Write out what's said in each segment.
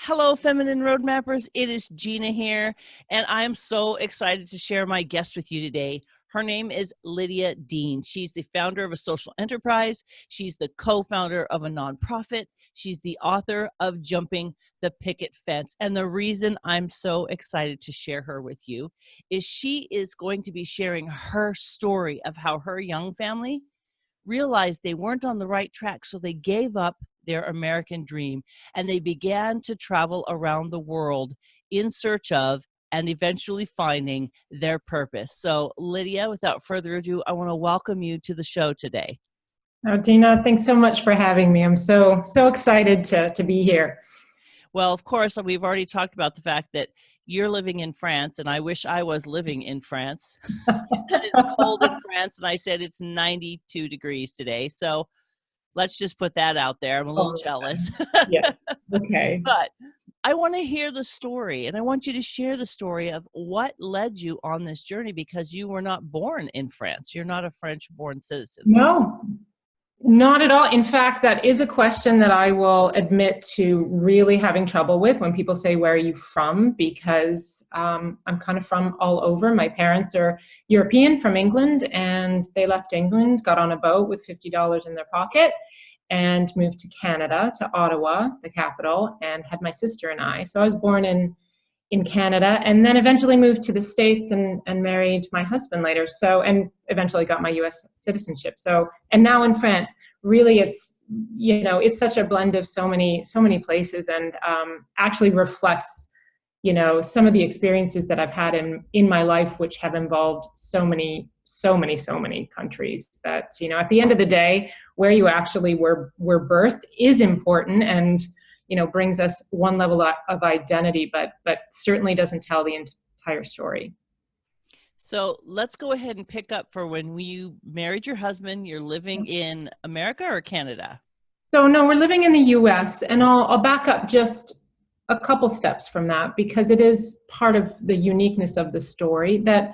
Hello, Feminine Roadmappers. It is Gina here, and I am so excited to share my guest with you today. Her name is Lydia Dean. She's the founder of a social enterprise. She's the co-founder of a nonprofit. She's the author of Jumping the Picket Fence. And the reason I'm so excited to share her with you is she is going to be sharing her story of how her young family realized they weren't on the right track, so they gave up their American dream and they began to travel around the world in search of and eventually finding their purpose. So, Lydia, without further ado, I want to welcome you to the show today. Oh, Gina, thanks so much for having me. I'm so excited to be here. Well, of course, we've already talked about the fact that you're living in France, and I wish I was living in France. You said it's cold in France, and I said it's 92 degrees today. So let's just put that out there. I'm a little jealous. Yeah. Okay. But I want to hear the story, and I want you to share the story of what led you on this journey, because you were not born in France. You're not a French-born citizen. No, not at all. In fact, that is a question that I will admit to really having trouble with when people say, where are you from? Because I'm kind of from all over. My parents are European from England, and they left England, got on a boat with $50 in their pocket, and moved to Canada, to Ottawa, the capital, and had my sister and I. So I was born in Canada, and then eventually moved to the States and married my husband later. So, and eventually got my US citizenship. So, and now in France, really it's, it's such a blend of so many places, and actually reflects, some of the experiences that I've had in my life, which have involved so many countries that, at the end of the day, where you actually were birthed is important, and brings us one level of identity, but certainly doesn't tell the entire story. So let's go ahead and pick up for when you married your husband. You're living in America or Canada? So no, we're living in the US, and I'll back up just a couple steps from that, because it is part of the uniqueness of the story that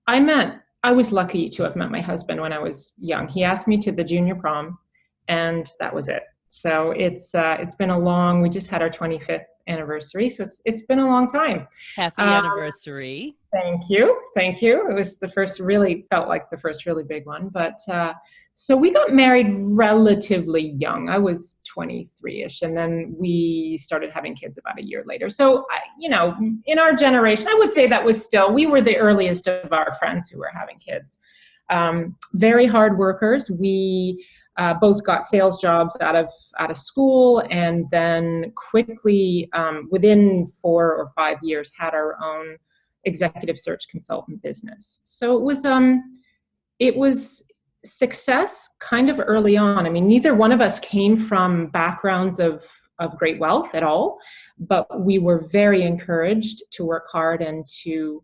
I was lucky to have met my husband when I was young. He asked me to the junior prom, and that was it. So it's been we just had our 25th anniversary. So it's been a long time. Happy anniversary. Thank you. It was felt like the first really big one. But so we got married relatively young. I was 23-ish, and then we started having kids about a year later. So, in our generation, I would say we were the earliest of our friends who were having kids. Very hard workers. We both got sales jobs out of school, and then quickly, within 4 or 5 years, had our own executive search consultant business. So it was success kind of early on. I mean, neither one of us came from backgrounds of great wealth at all, but we were very encouraged to work hard and to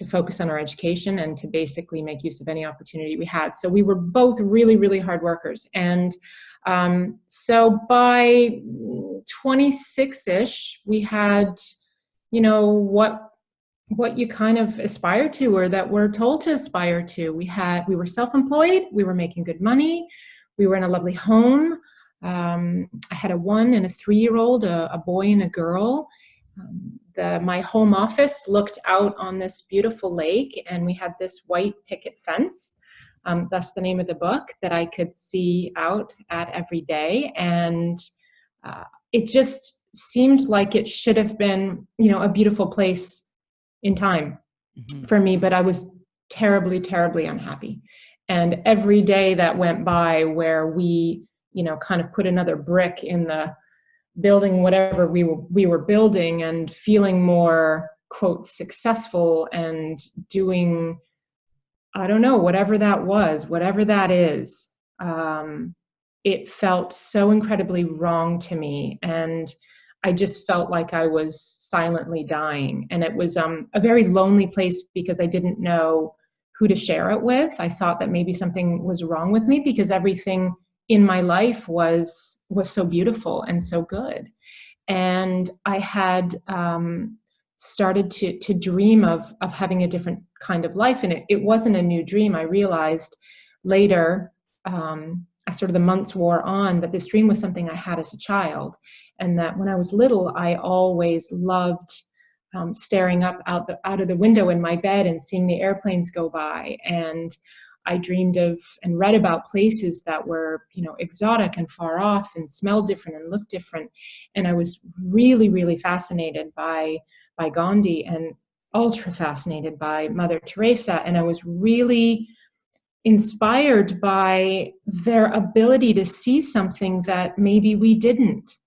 focus on our education and to basically make use of any opportunity we had. So we were both really, really hard workers. And so by 26-ish, we had, what you kind of aspire to, or that we're told to aspire to. We were self-employed, we were making good money, we were in a lovely home. I had a 1 and a 3-year-old, a boy and a girl. My home office looked out on this beautiful lake, and we had this white picket fence. That's the name of the book, that I could see out at every day. And it just seemed like it should have been, a beautiful place in time for me, but I was terribly, terribly unhappy. And every day that went by where we, kind of put another brick in the building whatever we were building, and feeling more, quote, successful, and doing, I don't know, whatever that is, it felt so incredibly wrong to me. And I just felt like I was silently dying. And it was a very lonely place, because I didn't know who to share it with. I thought that maybe something was wrong with me, because everything in my life was so beautiful and so good. And I had started to dream of having a different kind of life. And it wasn't a new dream. I realized later, as sort of the months wore on, that this dream was something I had as a child, and that when I was little, I always loved staring up out of the window in my bed and seeing the airplanes go by. And I dreamed of and read about places that were, exotic and far off and smelled different and looked different. And I was really, really fascinated by Gandhi and ultra fascinated by Mother Teresa. And I was really inspired by their ability to see something that maybe we didn't.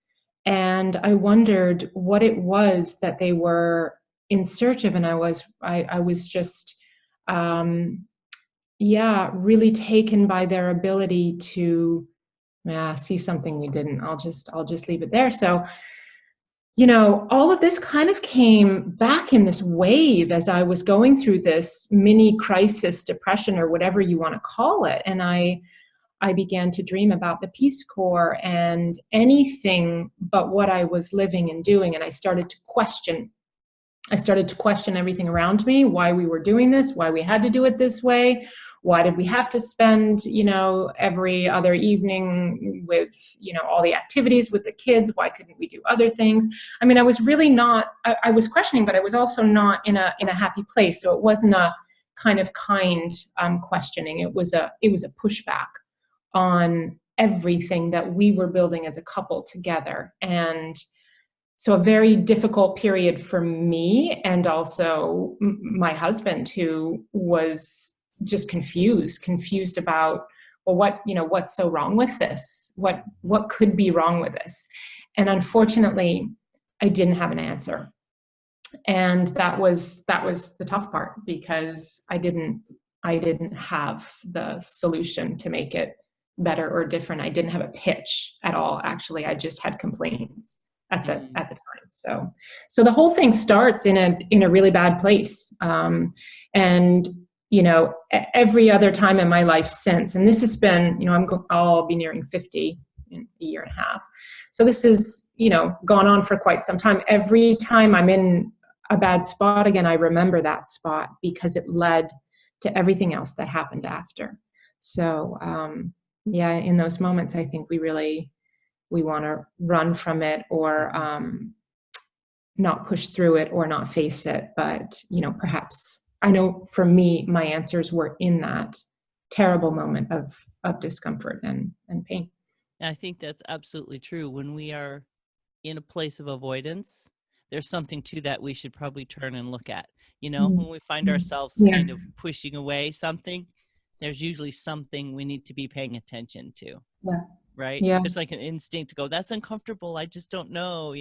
And I wondered what it was that they were in search of. And I was just, really taken by their ability to see something we didn't. I'll just leave it there. So, all of this kind of came back in this wave as I was going through this mini crisis, depression, or whatever you want to call it. And I began to dream about the Peace Corps and anything but what I was living and doing. And I started to question everything around me, why we were doing this, why we had to do it this way. Why did we have to spend, every other evening with, all the activities with the kids? Why couldn't we do other things? I mean, I was really not, I was questioning, but I was also not in a happy place. So it wasn't a kind questioning. It was a pushback on everything that we were building as a couple together. And so a very difficult period for me, and also my husband, who was just confused about, well, what's so wrong with this? What could be wrong with this? And unfortunately, I didn't have an answer. And that was the tough part, because I didn't have the solution to make it better or different. I didn't have a pitch at all. Actually, I just had complaints at the time. So the whole thing starts in a really bad place. And every other time in my life since, and this has been, I'll be nearing 50 in a year and a half. So this is, gone on for quite some time. Every time I'm in a bad spot again, I remember that spot, because it led to everything else that happened after. So, in those moments, I think we want to run from it, or not push through it, or not face it. But, perhaps, I know for me, my answers were in that terrible moment of discomfort and pain. I think that's absolutely true. When we are in a place of avoidance, there's something to that we should probably turn and look at. When we find ourselves kind of pushing away something, there's usually something we need to be paying attention to. Yeah. Right? Yeah. It's like an instinct to go, that's uncomfortable. I just don't know,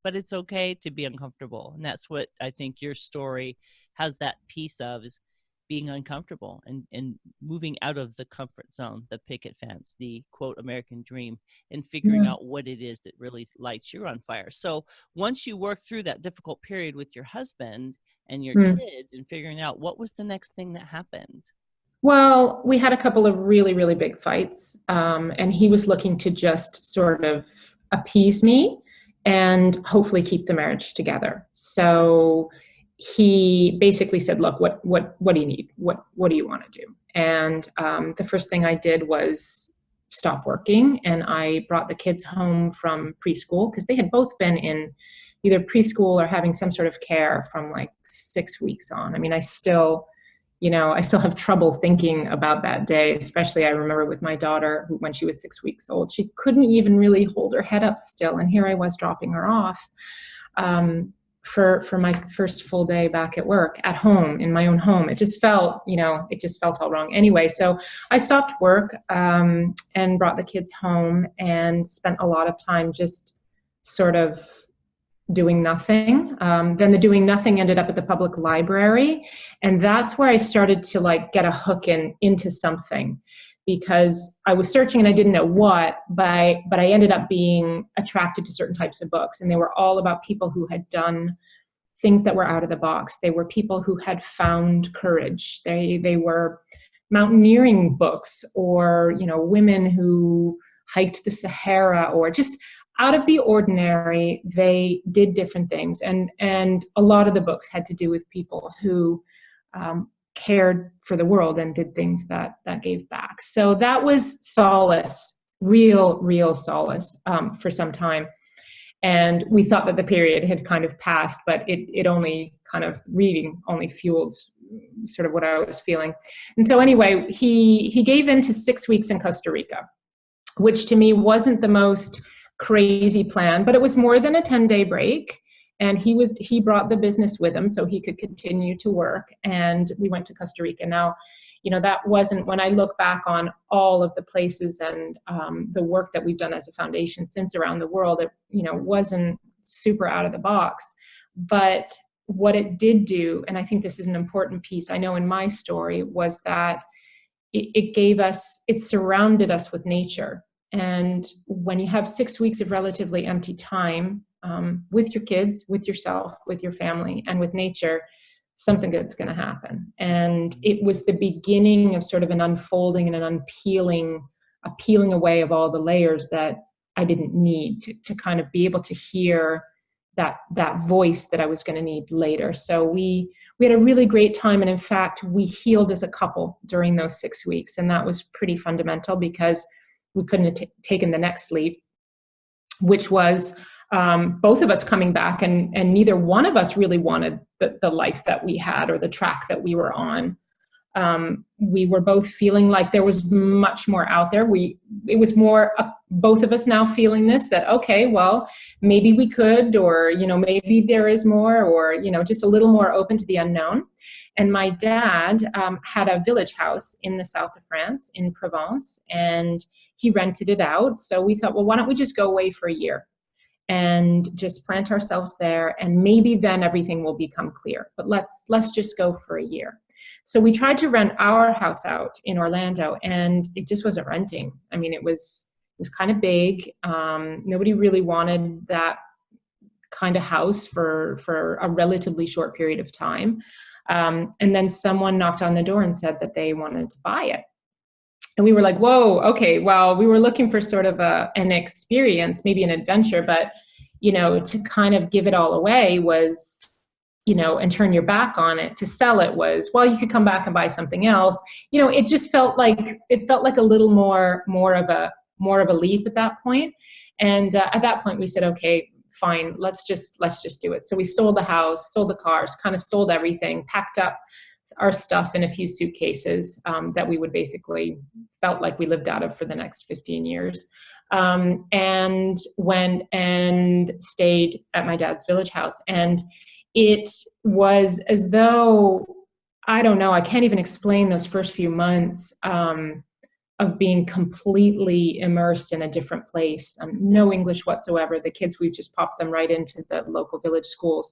but it's okay to be uncomfortable. And that's what I think your story has that piece of, is being uncomfortable and moving out of the comfort zone, the picket fence, the quote American dream, and figuring out what it is that really lights you on fire. So once you work through that difficult period with your husband and your kids and figuring out, what was the next thing that happened? Well, we had a couple of really, really big fights, and he was looking to just sort of appease me and hopefully keep the marriage together. So he basically said, "Look, what do you need? What do you want to do?" And the first thing I did was stop working, and I brought the kids home from preschool, because they had both been in either preschool or having some sort of care from like 6 weeks on. I mean, I still have trouble thinking about that day, especially I remember with my daughter, when she was 6 weeks old. She couldn't even really hold her head up still. And here I was dropping her off for my first full day back at work, at home, in my own home. It just felt all wrong. Anyway, so I stopped work and brought the kids home and spent a lot of time just sort of doing nothing. Then the doing nothing ended up at the public library. And that's where I started to get a hook into something, because I was searching and I didn't know what, but I ended up being attracted to certain types of books. And they were all about people who had done things that were out of the box. They were people who had found courage. They were mountaineering books, or, women who hiked the Sahara, or just out of the ordinary. They did different things. And a lot of the books had to do with people who cared for the world and did things that gave back. So that was solace, real solace, for some time. And we thought that the period had kind of passed, but it only kind of, reading only fueled sort of what I was feeling. And so anyway, he gave in to 6 weeks in Costa Rica, which to me wasn't the most crazy plan, but it was more than a 10-day break. And he brought the business with him so he could continue to work. And we went to Costa Rica. Now, that wasn't, when I look back on all of the places and the work that we've done as a foundation since around the world, it, wasn't super out of the box. But what it did do, and I think this is an important piece, I know in my story, was that it surrounded us with nature. And when you have 6 weeks of relatively empty time, with your kids, with yourself, with your family, and with nature, something good's going to happen. And it was the beginning of sort of an unfolding and an a peeling away of all the layers that I didn't need to kind of be able to hear that voice that I was going to need later. So we had a really great time. And in fact, we healed as a couple during those 6 weeks. And that was pretty fundamental because we couldn't have taken the next leap, which was both of us coming back, and neither one of us really wanted the life that we had or the track that we were on. We were both feeling like there was much more out there. It was more both of us now feeling this, that, okay, well, maybe we could, or, maybe there is more, or, just a little more open to the unknown. And my dad had a village house in the south of France, in Provence, and he rented it out. So we thought, well, why don't we just go away for a year and just plant ourselves there, and maybe then everything will become clear. But let's just go for a year. So we tried to rent our house out in Orlando, and it just wasn't renting. I mean, it was kind of big. Nobody really wanted that kind of house for a relatively short period of time. And then someone knocked on the door and said that they wanted to buy it. And we were like, whoa, okay, well, we were looking for sort of an experience, maybe an adventure, but, to kind of give it all away was, and turn your back on it, to sell it was, well, you could come back and buy something else. It just felt like a little more of a leap at that point. And at that point we said, okay, fine, let's just do it. So we sold the house, sold the cars, kind of sold everything, packed up our stuff in a few suitcases that we would basically felt like we lived out of for the next 15 years. And went and stayed at my dad's village house. And it was as though, I don't know, I can't even explain those first few months of being completely immersed in a different place. No English whatsoever. The kids, we just popped them right into the local village schools.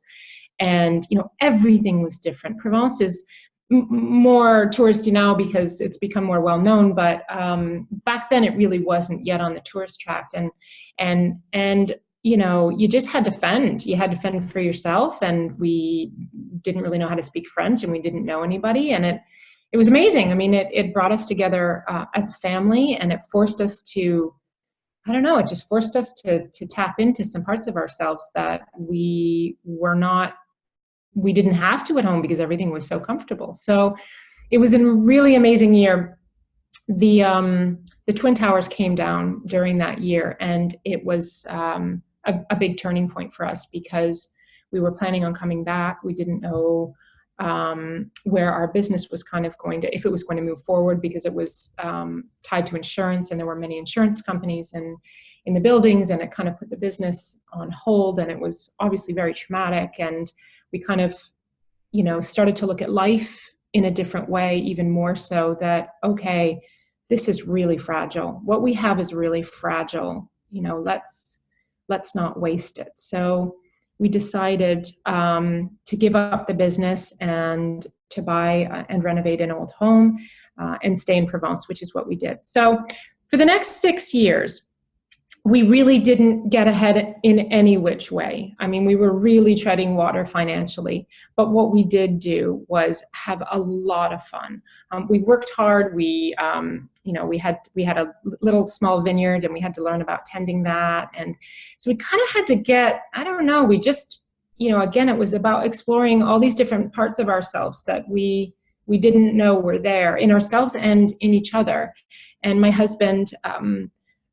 And, everything was different. Provence is more touristy now because it's become more well known, but back then it really wasn't yet on the tourist track. And you just had to fend. You had to fend for yourself, and we didn't really know how to speak French, and we didn't know anybody, and it was amazing. I mean, it brought us together as a family, and it forced us to, I don't know, it just forced us to tap into some parts of ourselves that we didn't have to at home because everything was so comfortable. So it was a really amazing year. The Twin Towers came down during that year, and it was a big turning point for us because we were planning on coming back. We didn't know where our business was kind of going to, if it was going to move forward, because it was tied to insurance, and there were many insurance companies in the buildings, and it kind of put the business on hold, and it was obviously very traumatic. And we kind of, started to look at life in a different way, even more so that, okay, this is really fragile. What we have is really fragile. Let's not waste it. So we decided to give up the business and to buy and renovate an old home and stay in Provence, which is what we did. So for the next 6 years, we really didn't get ahead in any which way. I mean, we were really treading water financially, but what we did do was have a lot of fun. We worked hard. We had a little small vineyard, and we had to learn about tending that. And so we kind of had to get, I don't know, we just, again, it was about exploring all these different parts of ourselves that we we didn't know were there in ourselves and in each other. And my husband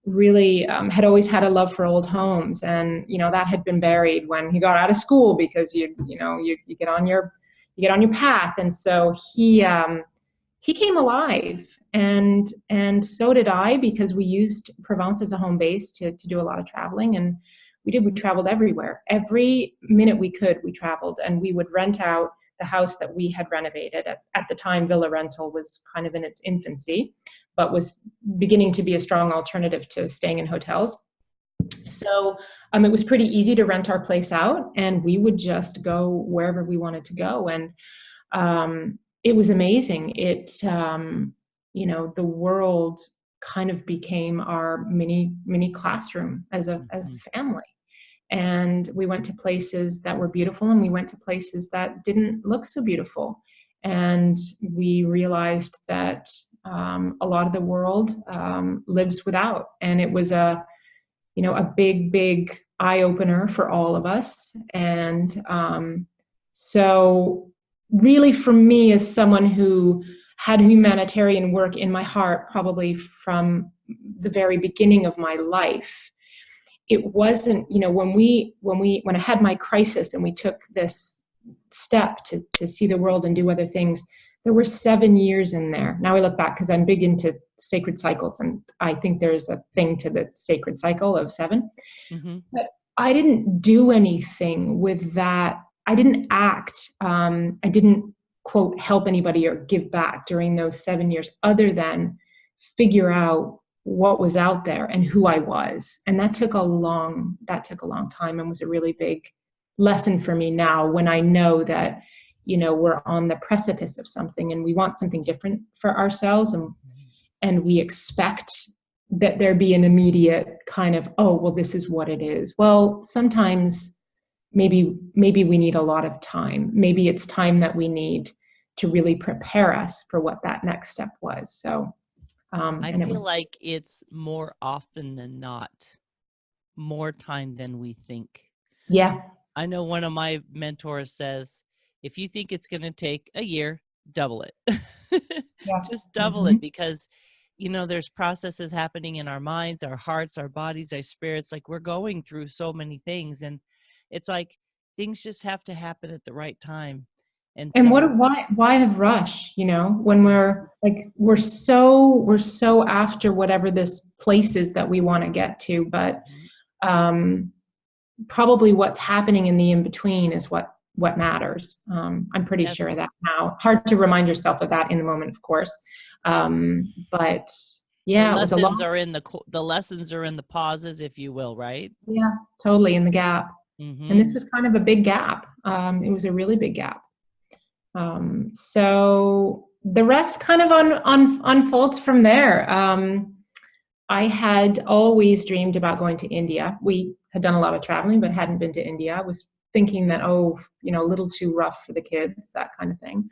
really had always had a love for old homes, and that had been buried when he got out of school, because you get on your path. And so he came alive, and so did I, because we used Provence as a home base to do a lot of traveling. And we traveled everywhere. Every minute we could, we traveled, and we would rent out the house that we had renovated. At the time, villa rental was kind of in its infancy, but was beginning to be a strong alternative to staying in hotels. So it was pretty easy to rent our place out, and we would just go wherever we wanted to go. And it was amazing. The world kind of became our mini classroom as a family. And we went to places that were beautiful, and we went to places that didn't look so beautiful. And we realized that a lot of the world lives without. And it was a big eye opener for all of us. And so really, for me, as someone who had humanitarian work in my heart probably from the very beginning of my life, it wasn't, when I had my crisis and we took this step to see the world and do other things, there were 7 years in there. Now I look back, because I'm big into sacred cycles, and I think there's a thing to the sacred cycle of 7. Mm-hmm. But I didn't do anything with that. I didn't act. I didn't, quote, help anybody or give back during those 7 years, other than figure out what was out there and who I was. And that took a long time, and was a really big lesson for me now, when I know that, we're on the precipice of something, and we want something different for ourselves. And we expect that there be an immediate kind of, oh, well, this is what it is. Well, sometimes maybe we need a lot of time. Maybe it's time that we need to really prepare us for what that next step was. So I feel like it's more often than not more time than we think. Yeah. I know one of my mentors says, if you think it's going to take a year, double it. Yeah. Just double it, because, there's processes happening in our minds, our hearts, our bodies, our spirits. Like, we're going through so many things, and it's like things just have to happen at the right time. And why have rush, when we're so after whatever this place is that we want to get to, but probably what's happening in the in-between is what matters. I'm pretty sure of that now. Hard to remind yourself of that in the moment, of course. But yeah, the lessons are in the pauses, if you will, right? Yeah, totally, in the gap. Mm-hmm. And this was kind of a big gap. It was a really big gap. So the rest kind of unfolds from there. I had always dreamed about going to India. We had done a lot of traveling, but hadn't been to India. I was thinking that, a little too rough for the kids, that kind of thing,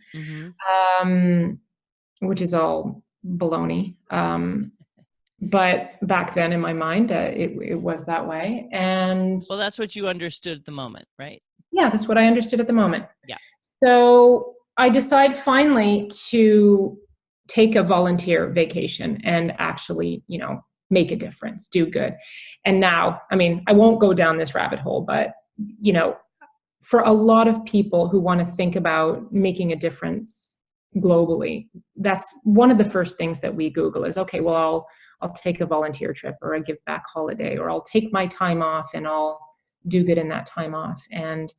which is all baloney. But back then in my mind, it was that way. And well, that's what you understood at the moment, right? Yeah, that's what I understood at the moment. Yeah. So I decided finally to take a volunteer vacation and actually, make a difference, do good. And now, I won't go down this rabbit hole, but, for a lot of people who want to think about making a difference globally, that's one of the first things that we Google is, okay, well, I'll take a volunteer trip, or a give back holiday, or I'll take my time off and I'll do good in that time off. And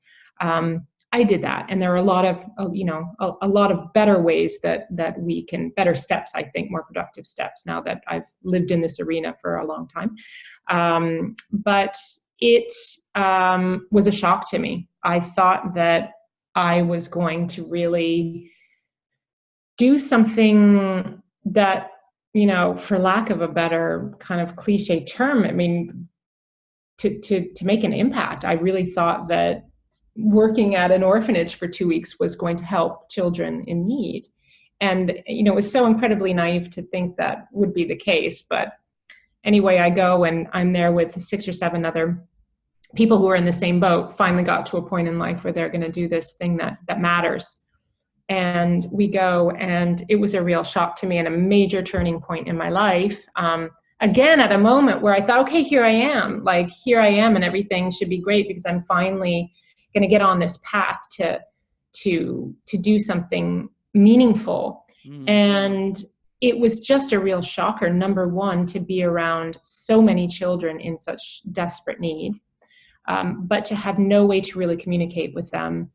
I did that. And there are a lot of better ways that we can, better steps, I think, more productive steps, now that I've lived in this arena for a long time. But it was a shock to me. I thought that I was going to really do something that, for lack of a better kind of cliche term, to make an impact. I really thought that working at an orphanage for 2 weeks was going to help children in need. And, it was so incredibly naive to think that would be the case. But anyway, I go and I'm there with 6 or 7 other people who are in the same boat, finally got to a point in life where they're going to do this thing that matters. And we go, and it was a real shock to me and a major turning point in my life. Again, at a moment where I thought, okay, here I am, and everything should be great because I'm finally going to get on this path to do something meaningful. And it was just a real shocker, number one, to be around so many children in such desperate need, but to have no way to really communicate with them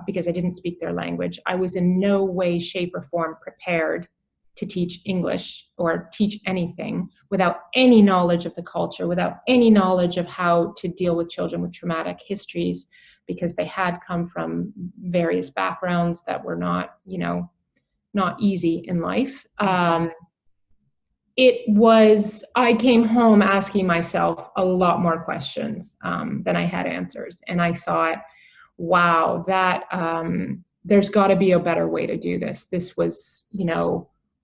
because I didn't speak their language. I was in no way, shape, or form prepared to teach English or teach anything without any knowledge of the culture, without any knowledge of how to deal with children with traumatic histories, because they had come from various backgrounds that were not, not easy in life. I came home asking myself a lot more questions than I had answers. And I thought, wow, there's got to be a better way to do this. This was,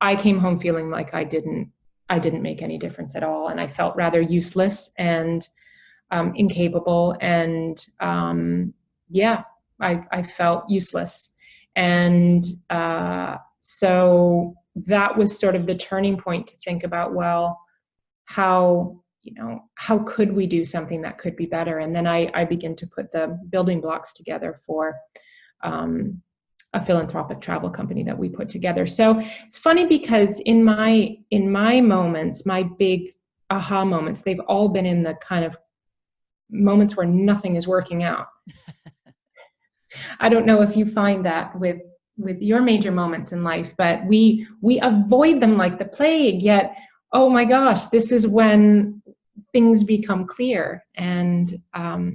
I came home feeling like I didn't make any difference at all. And I felt rather useless and incapable. And I felt useless. And so that was sort of the turning point to think about, well, how could we do something that could be better? And then I began to put the building blocks together for a philanthropic travel company that we put together. So it's funny because in my moments, my big aha moments, they've all been in the kind of moments where nothing is working out. I don't know if you find that with your major moments in life, but we avoid them like the plague, yet, oh my gosh, this is when things become clear. And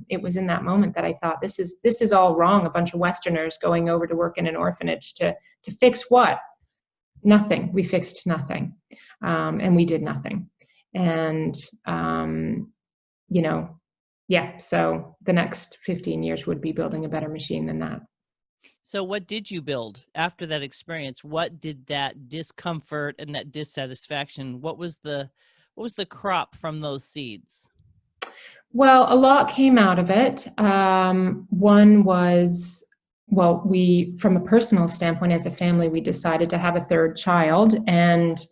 it was in that moment that I thought, this is all wrong. A bunch of Westerners going over to work in an orphanage to fix what? Nothing. We fixed nothing. And we did nothing. And, so the next 15 years would be building a better machine than that. So what did you build after that experience? What did that discomfort and that dissatisfaction, what was the crop from those seeds? Well, a lot came out of it. One was, from a personal standpoint, as a family, we decided to have a third child. And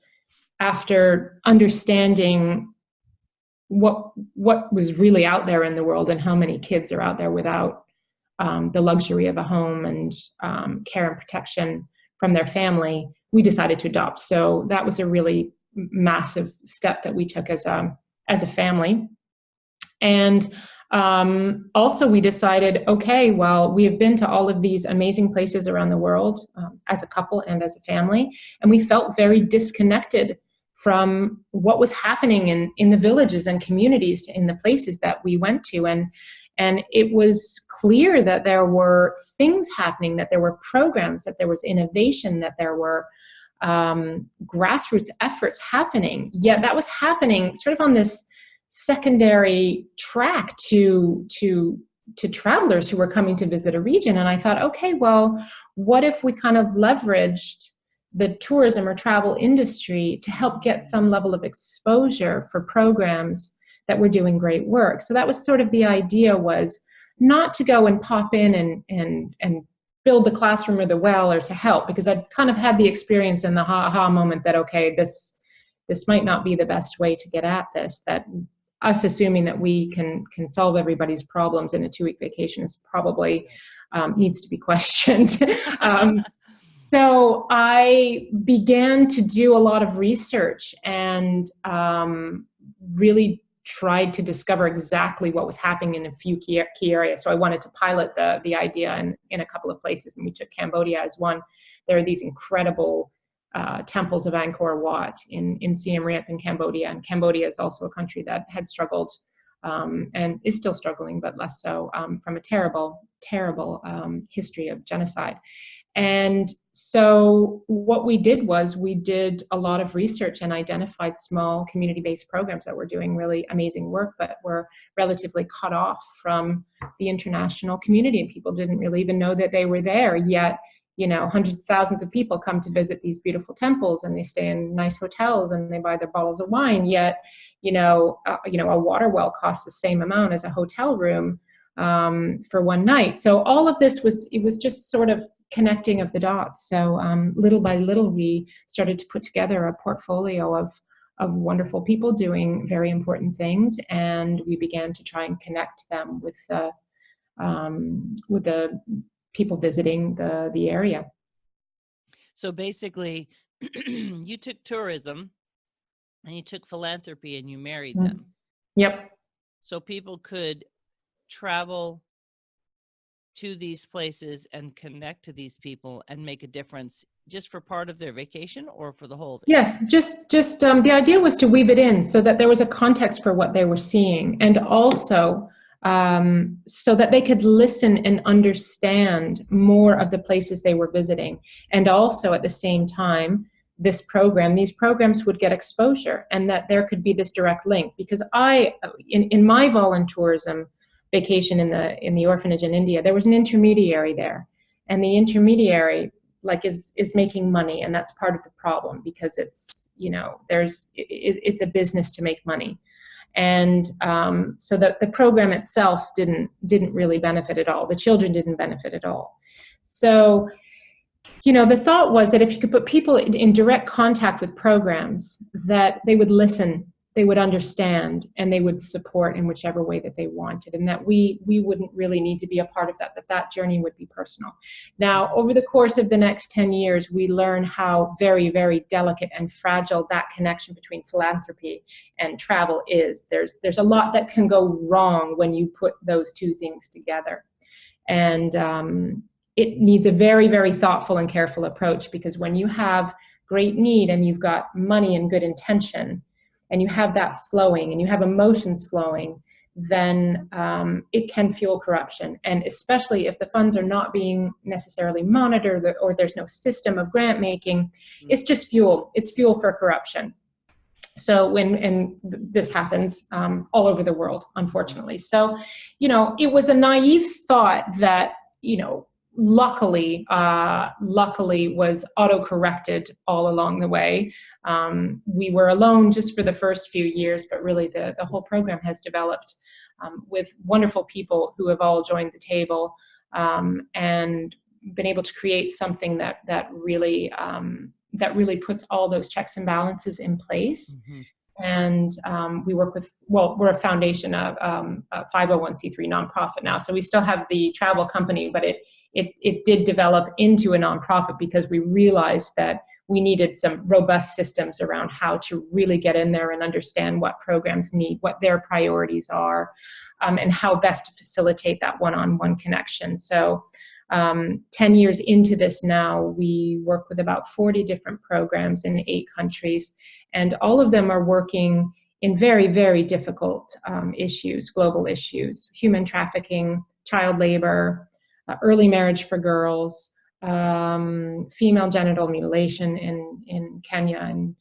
after understanding what was really out there in the world and how many kids are out there without the luxury of a home and care and protection from their family, we decided to adopt. So that was a really massive step that we took as a family. And also we decided, okay, well, we have been to all of these amazing places around the world as a couple and as a family, and we felt very disconnected from what was happening in the villages and communities in the places that we went to. And it was clear that there were things happening, that there were programs, that there was innovation, that there were grassroots efforts happening. Yet that was happening sort of on this secondary track to travelers who were coming to visit a region. And I thought, okay, well, what if we kind of leveraged the tourism or travel industry to help get some level of exposure for programs that were doing great work? So that was sort of the idea, was not to go and pop in and build the classroom or the well, or to help, because I'd kind of had the experience in the ha-ha moment that, okay, this might not be the best way to get at this, that us assuming that we can solve everybody's problems in a 2-week vacation is probably needs to be questioned. So I began to do a lot of research and really tried to discover exactly what was happening in a few key areas. So I wanted to pilot the idea in a couple of places, and we took Cambodia as one. There are these incredible temples of Angkor Wat in Siem Reap in Cambodia, and Cambodia is also a country that had struggled and is still struggling, but less so, from a terrible history of genocide. And so what we did was we did a lot of research and identified small community-based programs that were doing really amazing work, but were relatively cut off from the international community, and people didn't really even know that they were there. Yet, hundreds of thousands of people come to visit these beautiful temples, and they stay in nice hotels, and they buy their bottles of wine. Yet, a water well costs the same amount as a hotel room. for one night. So all of this it was just sort of connecting of the dots. So little by little, we started to put together a portfolio of wonderful people doing very important things, and we began to try and connect them with the people visiting the area. So basically, you took tourism and you took philanthropy and you married them. Yep. So people could travel to these places and connect to these people and make a difference just for part of their vacation or for the whole vacation? Yes, just the idea was to weave it in so that there was a context for what they were seeing, and also so that they could listen and understand more of the places they were visiting. And also at the same time, these programs would get exposure, and that there could be this direct link. Because in my voluntourism vacation in the orphanage in India, there was an intermediary there, and the intermediary is making money, and that's part of the problem, because it's it's a business to make money. And so that the program itself didn't really benefit at all. The children didn't benefit at all. So the thought was that if you could put people in direct contact with programs, that they would listen, they would understand, and they would support in whichever way that they wanted, and that we wouldn't really need to be a part of that journey would be personal. Now, over the course of the next 10 years, we learn how very, very delicate and fragile that connection between philanthropy and travel is. There's a lot that can go wrong when you put those two things together. And it needs a very, very thoughtful and careful approach, because when you have great need and you've got money and good intention, and you have that flowing, and you have emotions flowing, then it can fuel corruption. And especially if the funds are not being necessarily monitored, or there's no system of grant making, it's just fuel. It's fuel for corruption. So and this happens all over the world, unfortunately. So, it was a naive thought that, luckily was auto-corrected all along the way. We were alone just for the first few years, but really the whole program has developed with wonderful people who have all joined the table, and been able to create something that really puts all those checks and balances in place. Mm-hmm. And we work with, we're a foundation of a 501c3 nonprofit now. So we still have the travel company, but it did develop into a nonprofit because we realized that we needed some robust systems around how to really get in there and understand what programs need, what their priorities are, and how best to facilitate that one-on-one connection. So 10 years into this now, we work with about 40 different programs in 8 countries, and all of them are working in very, very difficult issues, global issues: human trafficking, child labor, early marriage for girls, female genital mutilation in Kenya, and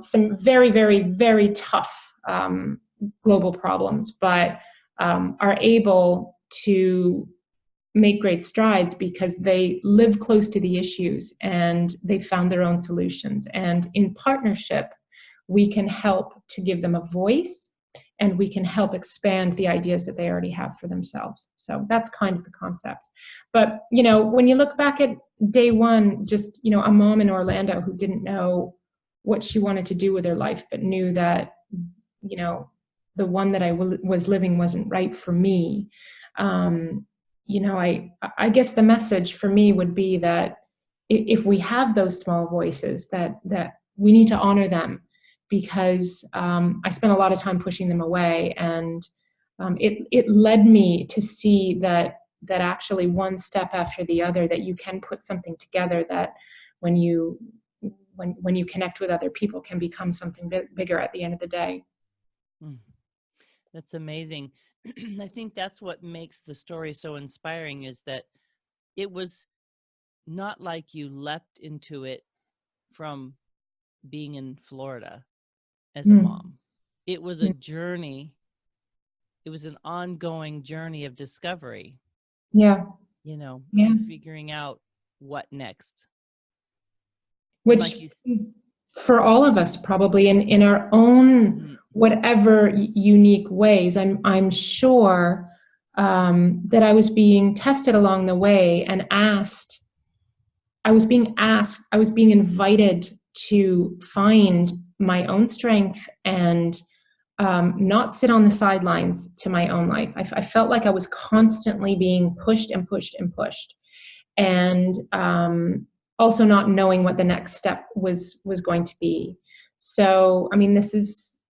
some very, very, very tough global problems, but are able to make great strides because they live close to the issues and they've found their own solutions. And in partnership, we can help to give them a voice, and we can help expand the ideas that they already have for themselves. So that's kind of the concept. But, when you look back at day one, just, a mom in Orlando who didn't know what she wanted to do with her life, but knew that, the one that I was living wasn't right for me. I guess the message for me would be that if we have those small voices, that we need to honor them, because I spent a lot of time pushing them away, and it led me to see that actually one step after the other, that you can put something together that when you connect with other people can become something bigger at the end of the day. That's amazing. I think that's what makes the story so inspiring, is that it was not like you leapt into it from being in Florida as a mom. It was a journey. It was an ongoing journey of discovery. Yeah. Figuring out what next. Which is for all of us, probably in our own whatever unique ways. I'm sure that I was being tested along the way and I was being invited to find my own strength and not sit on the sidelines to my own life. I felt like I was constantly being pushed and pushed and pushed, and also not knowing what the next step was going to be. So, I mean,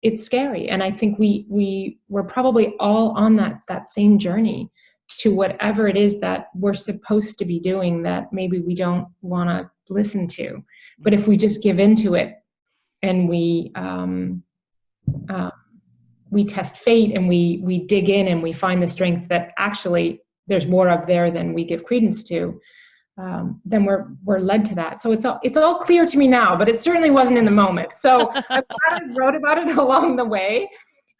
it's scary, and I think we were probably all on that same journey to whatever it is that we're supposed to be doing that maybe we don't want to listen to, but if we just give into it and uh, we test fate and we dig in and we find the strength that actually there's more of there than we give credence to, then we're led to that. So it's all clear to me now, but it certainly wasn't in the moment. So I'm glad I wrote about it along the way,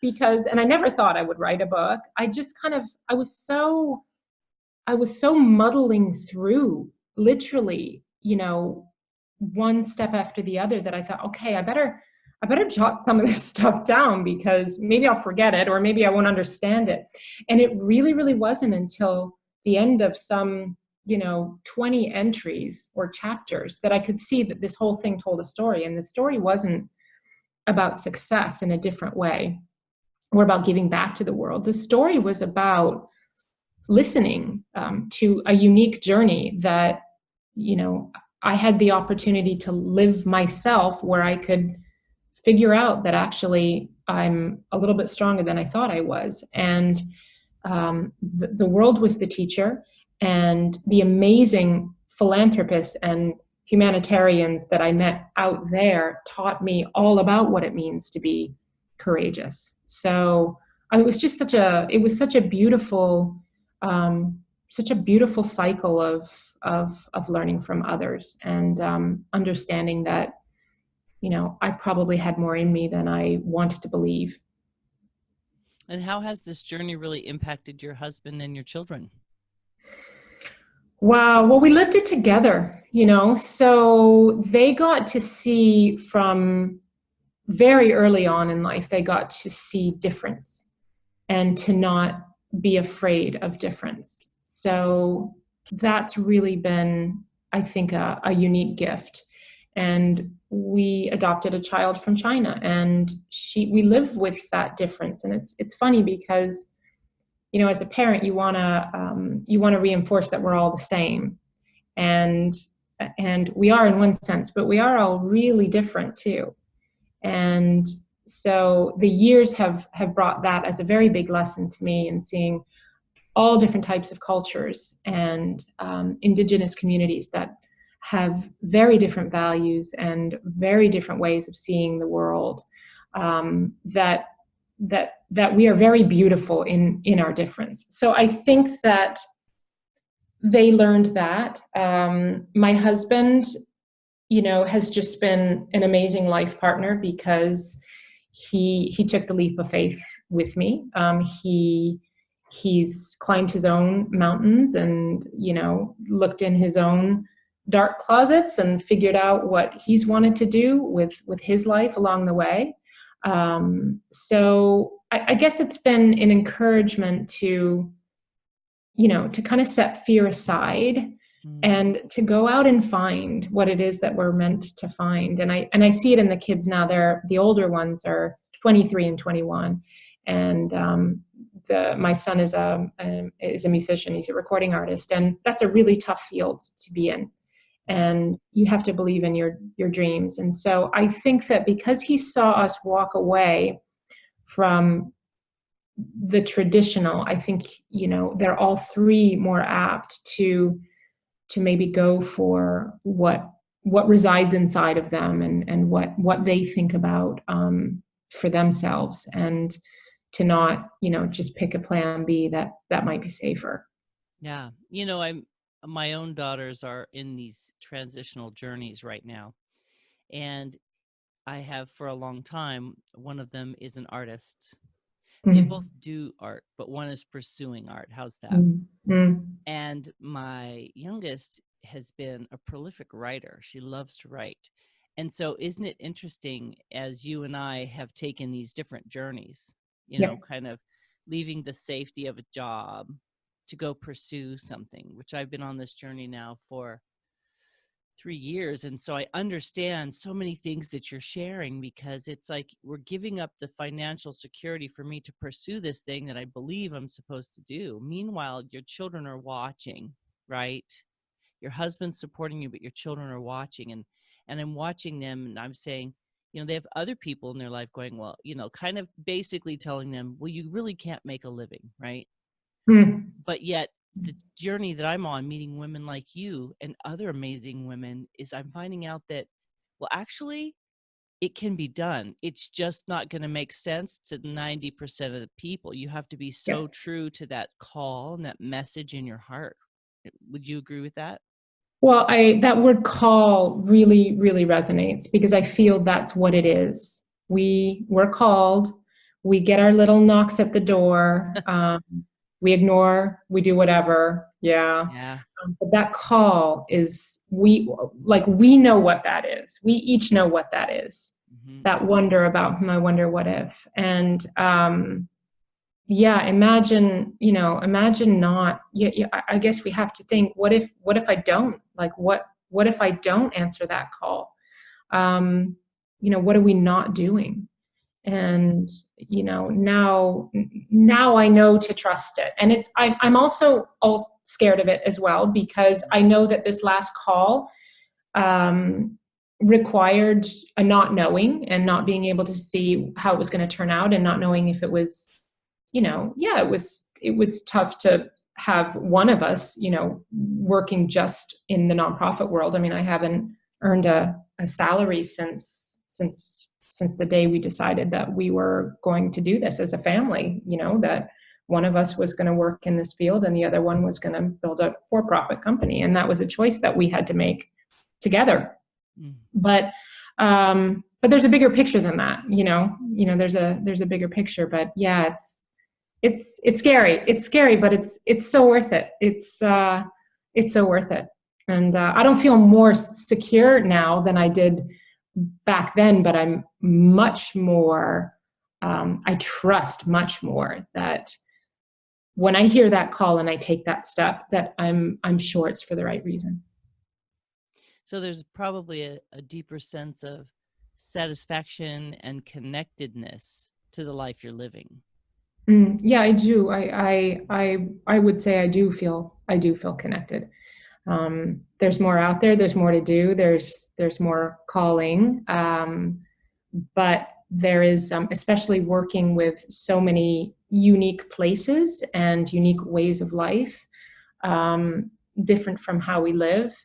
because, and I never thought I would write a book. I just kind of, I was so muddling through, literally, one step after the other, that I thought, okay, I better jot some of this stuff down, because maybe I'll forget it, or maybe I won't understand it. And it really, really wasn't until the end of some 20 entries or chapters that I could see that this whole thing told a story. And the story wasn't about success in a different way or about giving back to the world. The story was about listening to a unique journey that, I had the opportunity to live myself, where I could figure out that actually I'm a little bit stronger than I thought I was. And the world was the teacher, and the amazing philanthropists and humanitarians that I met out there taught me all about what it means to be courageous. So it was just such a beautiful, such a beautiful cycle of learning from others, and understanding that, I probably had more in me than I wanted to believe. And how has this journey really impacted your husband and your children? Wow. Well, we lived it together, so they got to see from very early on in life, they got to see difference and to not be afraid of difference. So that's really been, I think, a unique gift. And we adopted a child from China, and we live with that difference. And it's funny because, as a parent, you want to reinforce that we're all the same, and we are in one sense, but we are all really different too. And so the years have brought that as a very big lesson to me, in seeing all different types of cultures and indigenous communities that have very different values and very different ways of seeing the world. That we are very beautiful in our difference. So I think that they learned that. My husband, has just been an amazing life partner, because he took the leap of faith with me. He's climbed his own mountains and, looked in his own dark closets and figured out what he's wanted to do with his life along the way. So I guess it's been an encouragement to, to kind of set fear aside and to go out and find what it is that we're meant to find. And I see it in the kids now. The older ones are 23 and 21. And my son is a musician. He's a recording artist. And that's a really tough field to be in. And you have to believe in your dreams. And so I think that because he saw us walk away from the traditional, I think, they're all three more apt to maybe go for what resides inside of them, and what they think about for themselves, and to not, just pick a plan B that might be safer. Yeah. My own daughters are in these transitional journeys right now. And I have for a long time, one of them is an artist. They Mm-hmm. both do art, but one is pursuing art. How's that? Mm-hmm. And my youngest has been a prolific writer. She loves to write. And so isn't it interesting, as you and I have taken these different journeys, Yep. kind of leaving the safety of a job to go pursue something, which I've been on this journey now for 3 years. And so I understand so many things that you're sharing, because it's like we're giving up the financial security for me to pursue this thing that I believe I'm supposed to do. Meanwhile, your children are watching, right? Your husband's supporting you, but your children are watching. And I'm watching them, and I'm saying, they have other people in their life going, well, kind of basically telling them, well, you really can't make a living, right? Mm. But yet the journey that I'm on, meeting women like you and other amazing women, is I'm finding out that, well, actually it can be done. It's just not going to make sense to 90% of the people. You have to be so Yeah. true to that call and that message in your heart. Would you agree with that? Well, that word call really, really resonates, because I feel that's what it is. We're called, we get our little knocks at the door, we ignore, we do whatever. Yeah. Yeah. But that call is, we know what that is. We each know what that is. Mm-hmm. That wonder about, I wonder what if. And yeah, imagine not, I guess we have to think, what if I don't, what if I don't answer that call? What are we not doing? And, now I know to trust it. And I'm also all scared of it as well, because I know that this last call, required a not knowing, and not being able to see how it was going to turn out, and not knowing if it was, it was tough to have one of us, working just in the nonprofit world. I mean, I haven't earned a salary since the day we decided that we were going to do this as a family, that one of us was going to work in this field and the other one was going to build a for-profit company. And that was a choice that we had to make together. Mm. But there's a bigger picture than that, there's a bigger picture. But yeah, it's scary. It's scary, but it's so worth it. It's so worth it. And I don't feel more secure now than I did back then, but I'm much more, I trust much more that when I hear that call and I take that step, that I'm sure it's for the right reason. So there's probably a deeper sense of satisfaction and connectedness to the life you're living. Yeah, I do. I would say I do feel connected. There's more out there. There's more to do. There's more calling. But there is, especially working with so many unique places and unique ways of life, different from how we live,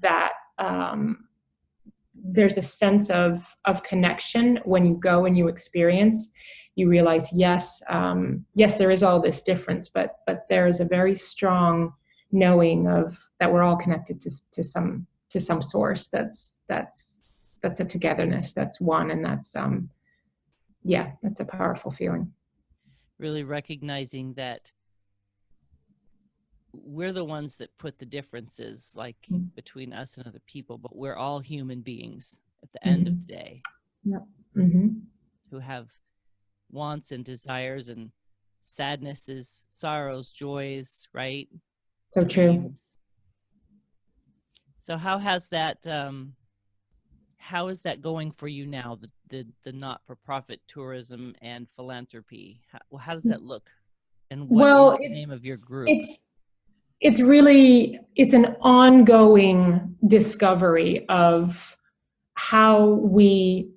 that there's a sense of connection when you go and you experience. You realize, yes, there is all this difference, but there is a very strong knowing of that we're all connected to some source that's a togetherness, that's one, and that's that's a powerful feeling. Really recognizing that we're the ones that put the differences, like between us and other people, but we're all human beings at the end of the day. Yep. Who have wants and desires and sadnesses, sorrows, joys, right? So true. So how has that how is that going for you now, the not-for-profit tourism and philanthropy? How does that look? And what is the name of your group? It's really an ongoing discovery of how we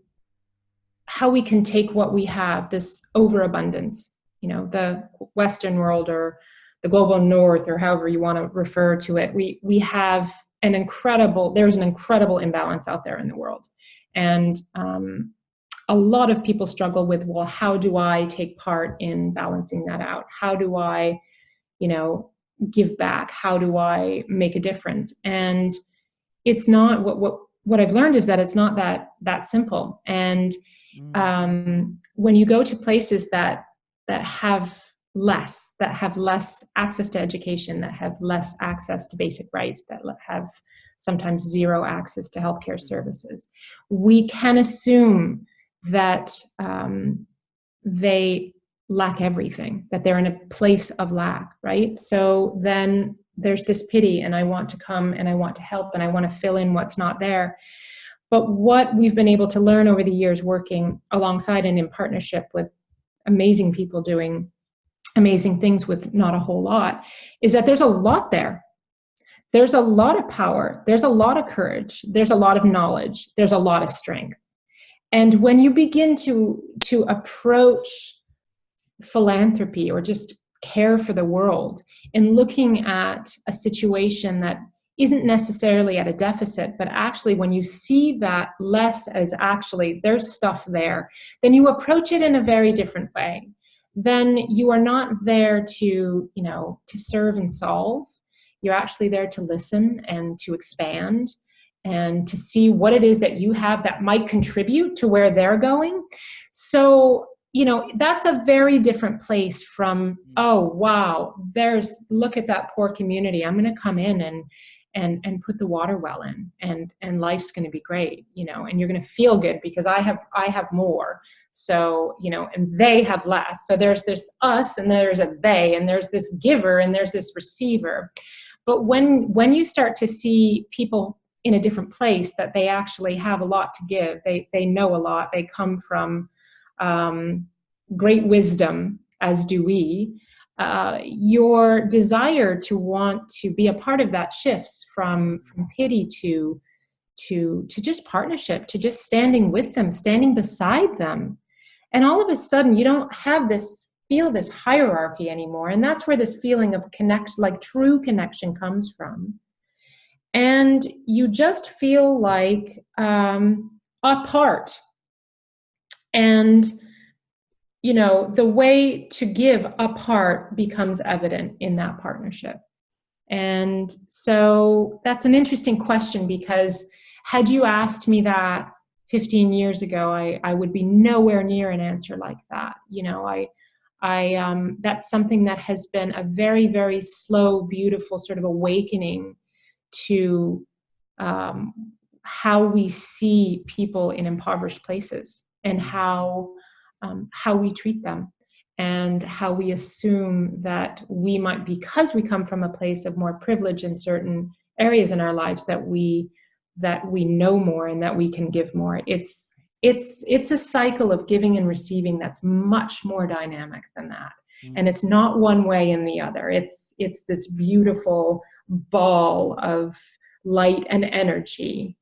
can take what we have, this overabundance, the Western world or the global North, or however you want to refer to it. We have there's an incredible imbalance out there in the world. And a lot of people struggle with, well, how do I take part in balancing that out? How do I, give back? How do I make a difference? And it's not what I've learned is that it's not that simple. And when you go to places that have less access to education, that have less access to basic rights, that have sometimes zero access to healthcare services, we can assume that they lack everything, that they're in a place of lack, right? So then there's this pity, and I want to come and I want to help and I want to fill in what's not there. But what we've been able to learn over the years working alongside and in partnership with amazing people doing amazing things with not a whole lot is that there's a lot there. There's a lot of power. There's a lot of courage. There's a lot of knowledge. There's a lot of strength. And when you begin to approach philanthropy or just care for the world and looking at a situation that isn't necessarily at a deficit, but actually when you see that less as actually there's stuff there, then you approach it in a very different way. Then you are not there to, to serve and solve. You're actually there to listen and to expand and to see what it is that you have that might contribute to where they're going. So, that's a very different place from, oh, wow, look at that poor community. I'm going to come in and put the water well in, and life's going to be great, and you're going to feel good because I have more. So, and they have less. So there's this us and there's a they, and there's this giver and there's this receiver. But when you start to see people in a different place, that they actually have a lot to give, they know a lot, they come from great wisdom, as do we, your desire to want to be a part of that shifts from pity to just partnership, to just standing with them, standing beside them. And all of a sudden, you don't feel this hierarchy anymore. And that's where this feeling of like true connection comes from. And you just feel like a part. And the way to give apart becomes evident in that partnership. And so that's an interesting question, because had you asked me that 15 years ago, I would be nowhere near an answer like that. That's something that has been a very, very slow, beautiful sort of awakening to how we see people in impoverished places, and how we treat them, and how we assume that we might, because we come from a place of more privilege in certain areas in our lives, that we know more and that we can give more. It's a cycle of giving and receiving that's much more dynamic than that. And it's not one way and the other. It's this beautiful ball of light and energy.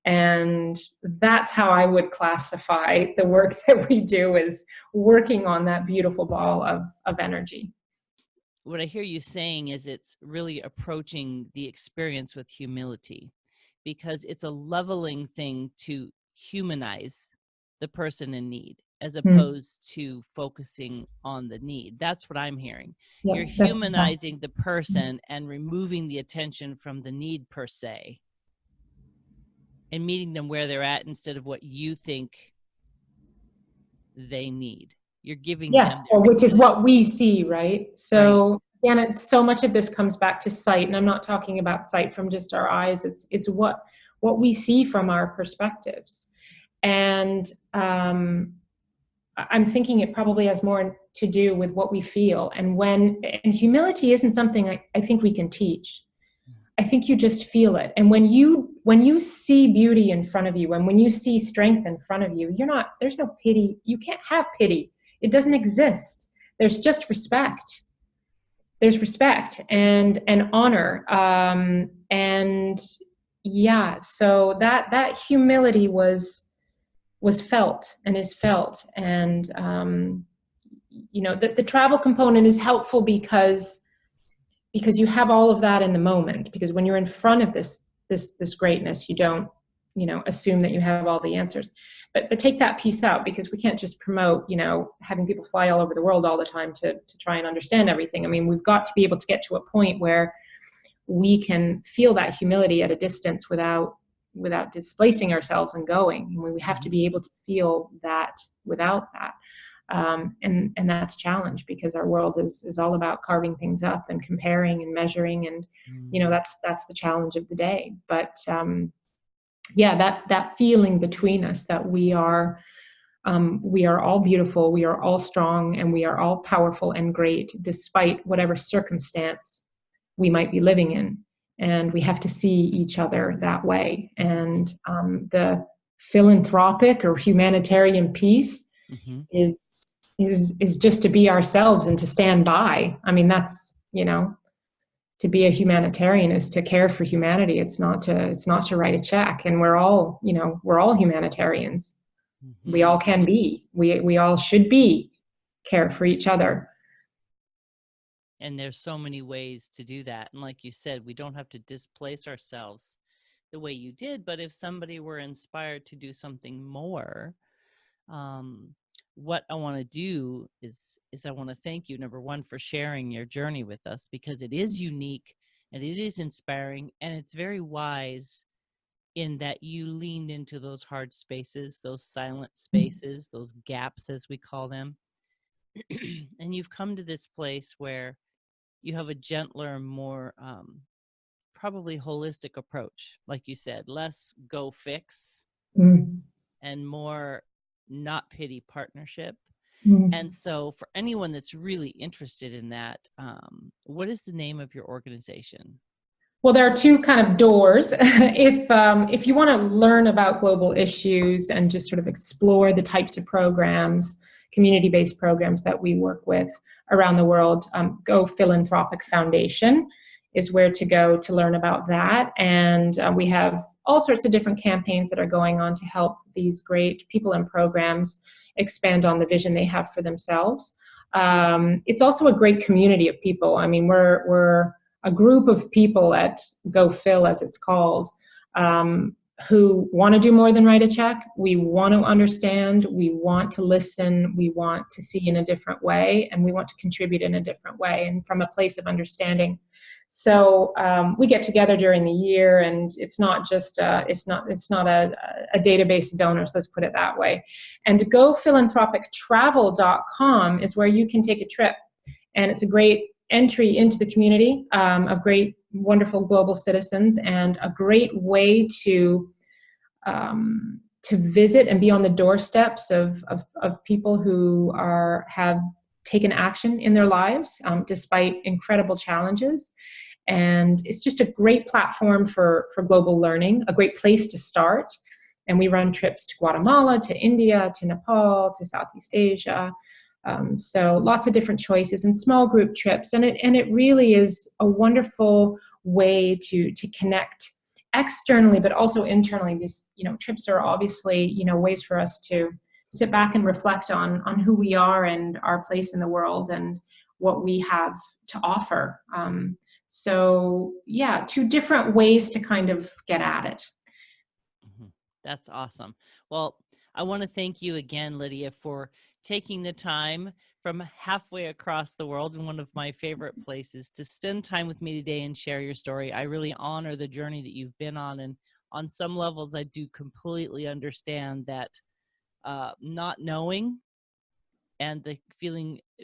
And that's how I would classify the work that we do, is working on that beautiful ball of energy. What I hear you saying is it's really approaching the experience with humility, because it's a leveling thing to humanize the person in need, as opposed to focusing on the need. That's what I'm hearing. Yeah, you're humanizing the person and removing the attention from the need per se, and meeting them where they're at instead of what you think they need. You're giving them which is what we see, right? So again, so much of this comes back to sight, and I'm not talking about sight from just our eyes. It's what we see from our perspectives. And I'm thinking it probably has more to do with what we feel. And humility isn't something I think we can teach. I think you just feel it. And when you see beauty in front of you, and when you see strength in front of you, there's no pity. You can't have pity. It doesn't exist. There's just respect. There's respect and honor. And yeah, so that humility was felt and is felt. And the travel component is helpful because you have all of that in the moment. Because when you're in front of this greatness, you don't assume that you have all the answers. But take that piece out, because we can't just promote having people fly all over the world all the time to try and understand everything. I mean, we've got to be able to get to a point where we can feel that humility at a distance without displacing ourselves and going. I mean, we have to be able to feel that without that. And that's a challenge, because our world is all about carving things up and comparing and measuring, and that's the challenge of the day. But that feeling between us, that we are We are all beautiful, we are all strong, and we are all powerful and great, despite whatever circumstance we might be living in. And we have to see each other that way. And the philanthropic or humanitarian piece Mm-hmm. is is just to be ourselves and to stand by. I mean, that's, to be a humanitarian is to care for humanity. It's not to write a check. And we're all humanitarians. We Mm-hmm. all can be. We all should be care for each other. And there's so many ways to do that. And like you said, we don't have to displace ourselves the way you did, but if somebody were inspired to do something more, um, what I want to do is I want to thank you, number one, for sharing your journey with us, because it is unique and it is inspiring and it's very wise in that you leaned into those hard spaces, those silent spaces, those gaps, as we call them. And you've come to this place where you have a gentler, more probably holistic approach. Like you said, less go fix Mm. and more not pity partnership. Mm. And so for anyone that's really interested in that, what is the name of your organization? Well, there are two kind of doors. If you want to learn about global issues and just sort of explore the types of programs, community-based programs that we work with around the world, Go Philanthropic Foundation is where to go to learn about that. And we have all sorts of different campaigns that are going on to help these great people and programs expand on the vision they have for themselves. It's also a great community of people. I mean, we're a group of people at Go Phil, as it's called, who want to do more than write a check. We want to understand, we want to listen, we want to see in a different way, and we want to contribute in a different way and from a place of understanding. So we get together during the year, and it's not just it's not a database of donors. Let's put it that way. And GoPhilanthropicTravel.com is where you can take a trip, and it's a great entry into the community of great, wonderful global citizens, and a great way to visit and be on the doorsteps of people who have taken action in their lives despite incredible challenges. And it's just a great platform for global learning, a great place to start. And we run trips to Guatemala, to India, to Nepal, to Southeast Asia. So lots of different choices and small group trips. And it really is a wonderful way to connect externally, but also internally. These, trips are obviously, ways for us to sit back and reflect on who we are and our place in the world and what we have to offer. So yeah, two different ways to kind of get at it. Mm-hmm. That's awesome. Well, I want to thank you again, Lydia, for taking the time from halfway across the world in one of my favorite places to spend time with me today and share your story. I really honor the journey that you've been on. And on some levels, I do completely understand that not knowing and the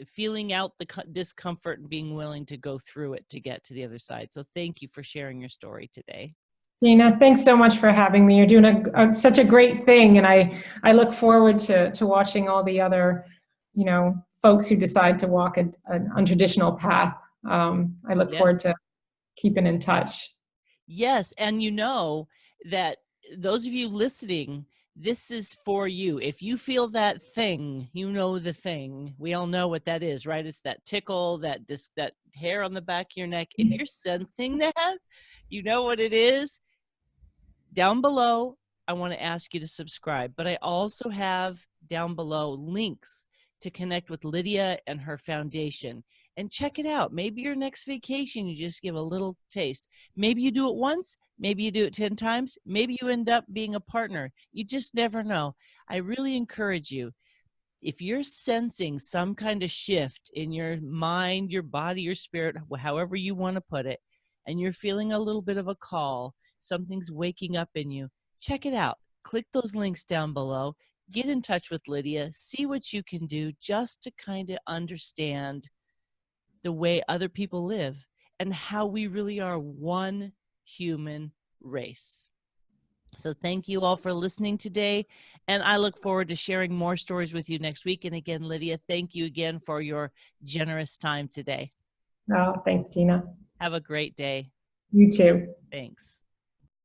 feeling out the discomfort and being willing to go through it to get to the other side. So thank you for sharing your story today. Dina, thanks so much for having me. You're doing such a great thing, and I look forward to watching all the other, folks who decide to walk an untraditional path. I look Yeah. forward to keeping in touch. Yes, and you know that those of you listening, this is for you. If you feel that thing, you know the thing. We all know what that is, right? It's that tickle, that hair on the back of your neck. If you're sensing that, you know what it is. Down below, I want to ask you to subscribe, but I also have down below links to connect with Lydia and her foundation and check it out. Maybe your next vacation, you just give a little taste. Maybe you do it once, maybe you do it 10 times, maybe you end up being a partner. You just never know. I really encourage you, if you're sensing some kind of shift in your mind, your body, your spirit, however you want to put it, and you're feeling a little bit of a call, something's waking up in you, check it out. Click those links down below. Get in touch with Lydia. See what you can do just to kind of understand the way other people live and how we really are one human race. So thank you all for listening today. And I look forward to sharing more stories with you next week. And again, Lydia, thank you again for your generous time today. Oh, thanks, Gina. Have a great day. You too. Thanks.